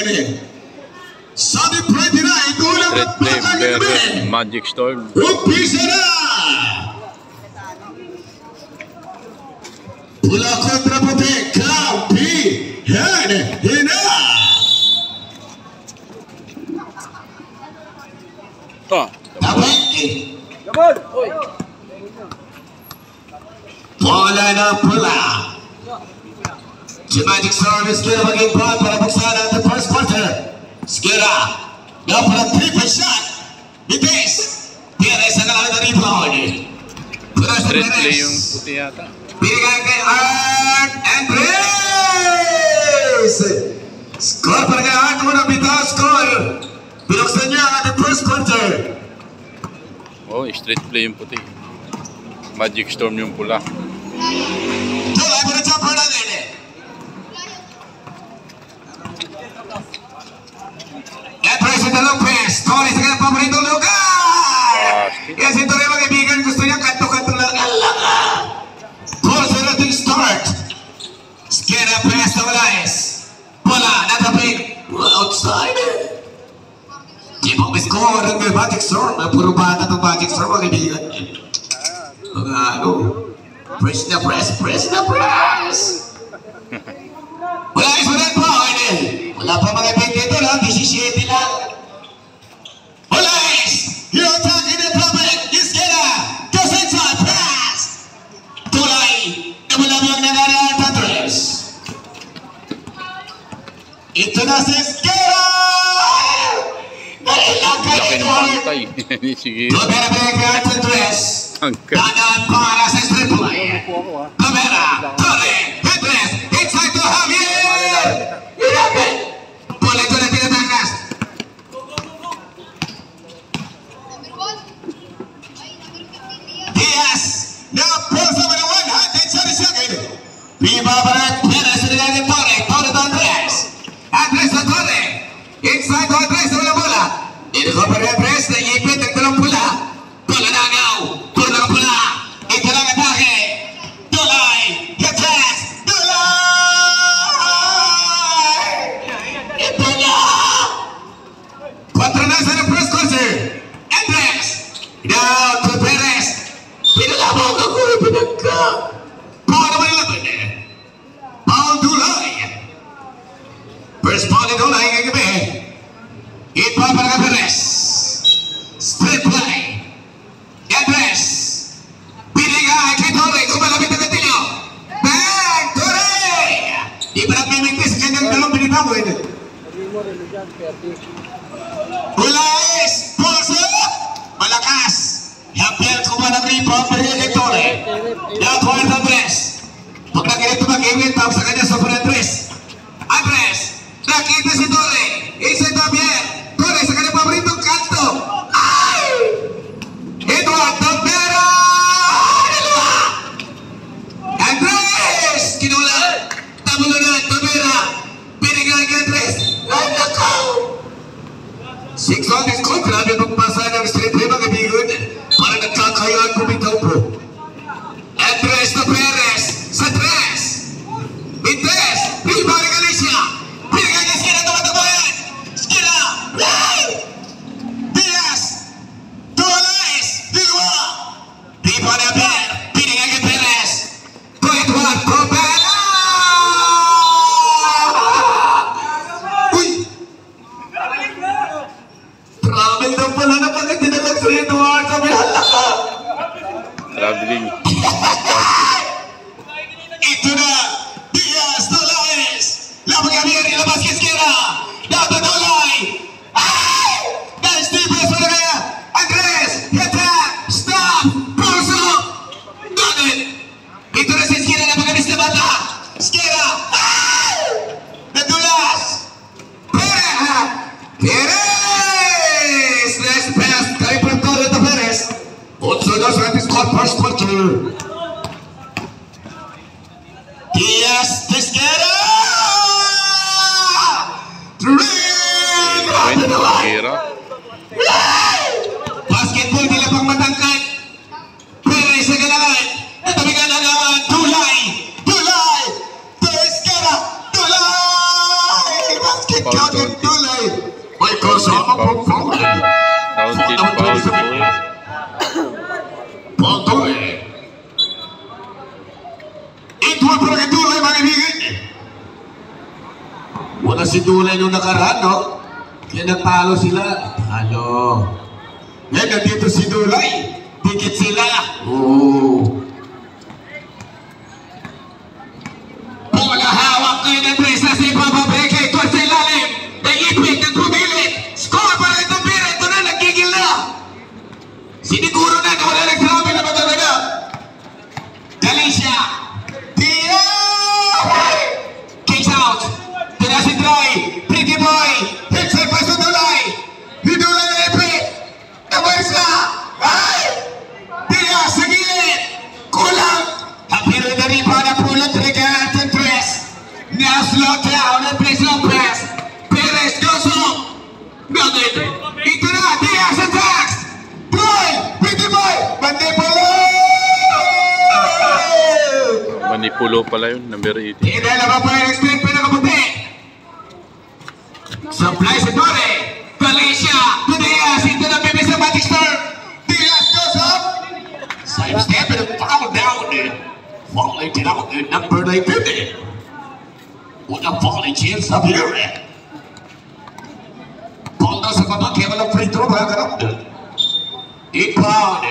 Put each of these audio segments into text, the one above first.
ini. Sabi pwede na itulang Street Flame versus Magic Storm. Umpisa na! Pula kontra puti, kampi, yan, hina! Dapat bola na pula. Si Magic Storm is kira maging ball para buksan ang the first quarter. Skira, dapat 3-point shot. Bitis, Perez ang alam na rebound. Street Flame yung puti yata. Binigay kay Art Andres. Score para kay Art, unang bitaw score. Binuksan niya ang ating first quarter. Oh, Street Flame yung puti. Magic Storm yung pula. Tulay mo na jumper natin. President Lopez, Torres sa kanyang paboritong lugar. Yan si Torres mga kaibigan, gusto niya kanto-kanto lang ang laka. Pulse na nating start. Skera pass na Walaes. Bola, natapik. Outside. Di mo score ng Magic Storm. Puro bata itong Magic Storm mga kaibigan. Mga ano, press na press. Walaes mo na po. Wala pa mga kaibigan dito lang, 17 lang. Walaes! You're attacking the public! Iskera! Goes inside! Pass! Tulay! Namalabang na Art Andres. Ito na si Iskera! Nailagay Laki ng pantay. Sige. Camera break kay Art Andres. Dadaan para sa strip play. Camera! Torre! Andres! Inside to Javier! Ilapit! Bola ito na tinatakas. Diaz! Na-pulsa mo na 100 second. Bibabarat Perez sa nilagay Torre. Torre to Andres. Andres to Torre. Inside to Andres. Wala bola. Inikoper Andres. Naipit ang dalawang pula. Bola na agaw. Bola na pula. Ito lang atake. Tulay. Andres. Patronasa ng first quarter. Andres. Down to Perez. Pinalabang ako. Pinagka. Paul naman laban. Paul Dulay. First ball ni Dulay ngayong gabi. Hit ball para kay Perez. Straight play. Andres. Binigay kay Torre. Kumalapit na gatilyo. Bang! Torre! Di ba nagmimigtis kanyang dalawang binitawin? Walaes! Pulso! Malakas! Yapiel ko ba ng rebound para kay Torre? Yan ko Art Andres. Pag naginito mag-iwin, tawag sa kanya sa Andres. Andres! Nakita si Torre! Isa Javier! Torre sa kanyang paboritong kanto! Ay! Edward Tampera! Dalawa! Andres! Kinulang! Tabulunan! Tampera! Binigay kay Andres! Ay, nakaw! 6 on this call, grabe magpasa ng street play mga kaibigan. Para nagkakayaan bumitaw po. Andres na Perez sa tres. Vintes, rebound ni Galicia. Pinagay niya Skira, tumatabayan. Skira, Diaz, Tualaes, Dilwa. Rebound ni Abel, pinagay kay Perez. To Edward, Probela. Uy! Travel daw pala na pag dinalag sa Edward. Sabi halaka. Traveling. Ito na. Diaz, Tualaes. Labang Javier, ilabas kay Skira. Dato Tulay. Ay! Nice defense para kaya. Andres, attack, stop, pulso. Got it. Ito na si Skira na magalis na bata. Skira. Ay! Nadulas. Perez. Next pass. Kay Torre to Perez. 8-2 sa ating score first quarter. Diaz, Skira. Grabe naman! Basketball nila pang matangkad. Perez sa galangan. Natabi ka langawan. Tulay! Tulay! Skira! Tulay! Counted Tulay. May kasama pong foul. Counted foul po. Foul Tulay. Ito ang parang Tulay, mga kaibigan. Wala si Tulay nung nakaraan, no? Kaya natalo sila. Talo. Ngayon, nandito si Tulay. Dikit sila. Oo. Bola hawak ngayon ng Presa si Papa Beke. Ito sa ilalim. Nag-ipit, nagpumilit. Score para itong pira. Ito na, nagigil na. Siniguro na na wala nagsabi na magagana. Galicia. Tia! Kicks out. Tira si Troy. Pretty boy. Hits it pa sa Dulay. Hidulay na ipit. Nabaris na. Ay! Tia, sa gilid. Kulang. Hapiro na rin pa na pulot. Regard and press. Now slow down and play slow pass. Perez goes home. Nothing. Ito na. Diaz attacks. Troy. Pretty boy. Mandipulo. Manipulo pala yun, number 18. Inalaba pa yung extend pinakaputi. Supply si Torre. Galicia. To Diaz. Ito na bibig sa Magic Star. Diaz goes up. Side step and foul down. Falling down in number 19. With a falling chance up here. Ball daw sa kapag kaya walang free throw. Mga karap. 8 pound.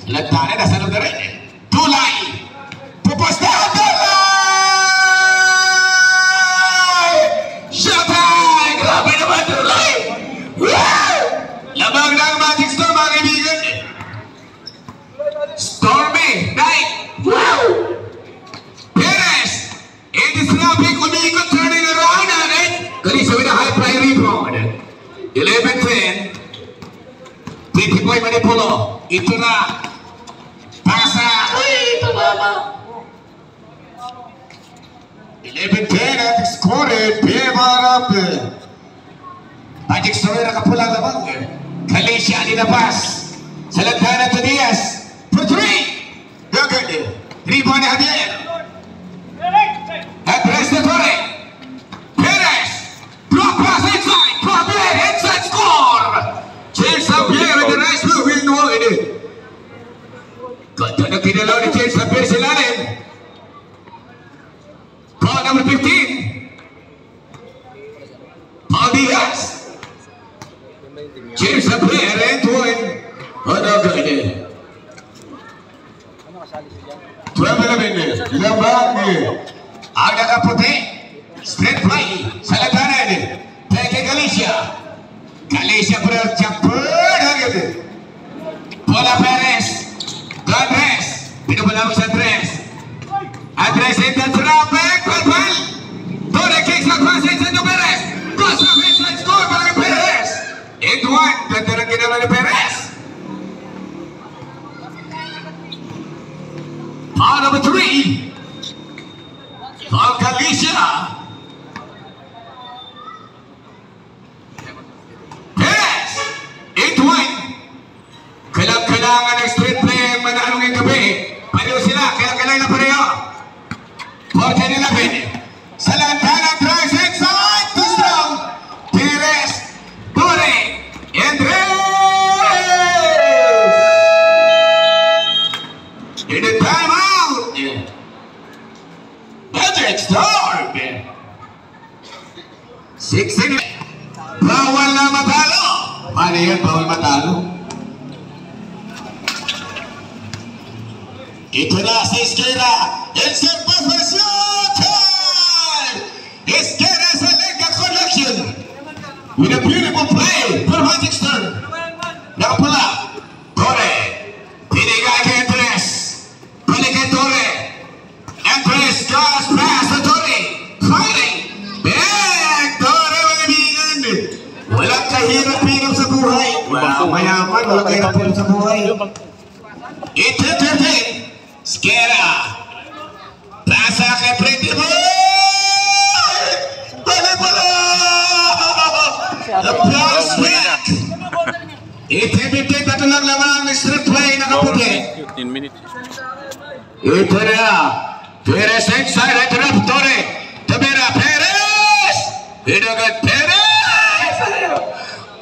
Lantanin na sa loob na rin. Tulay. Pupusta ang Tulay! Showtime! Grabe naman Tulay! Wow! Lamang ng Magic Storm mga kaibigan. Stormy night! Wow! Perez! In this traffic, umikot, turning around on it. Galicia with a high fly rebound. 11-10. Pretty boy Manipulo. Ito na. Pasa. Uy, tumama. 11-10 at scored. Pivarap. Magic Story nakapula lamang. Galicia nilabas. Sa lantana to Diaz. For 3. Good. Rebound ni Javier. At rest na Torre. Perez. Drop pass inside. Javier inside score. James Javier with the nice move in the wide. Ganda na kinalaw ni James Javier sa ilalim. Ball number 15. Paul Diaz. James Javier and one. Ano ganda? 12-11. Lamang. Ang nakaputi. Straight play. Sa latanan. Peke Galicia. Galicia for a jumper. Bola Perez. Andres. Pinubala mo sa Andres. Andres in the trap. Palpal. Torre kicks the pass inside to Perez. Goes up inside score para kay Perez. And one. Ganda ng ginawa ni Perez. Foul number 3. Foul Galicia. Perez. 8-1. Kailangan ng street play ang manalo ngayong gabi. Pareho sila. Kailangan na pareho. 14-11. Sa lantana, drives inside. Too strong. Perez. Torre. Andres. In the timeout. Magic Storm. 6-6. Bawal na matalo. Paano yan? Bawal matalo. Ito na si Esquera. Instant pass for showtime. Esquera sa Lenka Collection. With a beautiful play for Magic Storm. Nakapula. Torre. Pinigay kay Andres. Balik kay Torre. Andres goes pass to Torre. Fighting. Back. Torre mga kaibigan. Walang kahirap-hirap sa buhay. Mayaman. Walang kahirap-hirap sa buhay. Ito 13. Esquera. Pasa kay Pretty Boy. Balik pala. The bounce back. Ito-15 na lang lamang ng strip play na kaputi. 15 minutes. Ito na. Perez inside. Ito na. Torre. Tabera. Perez. Pinagad Perez!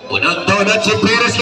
Unang donut si Perez.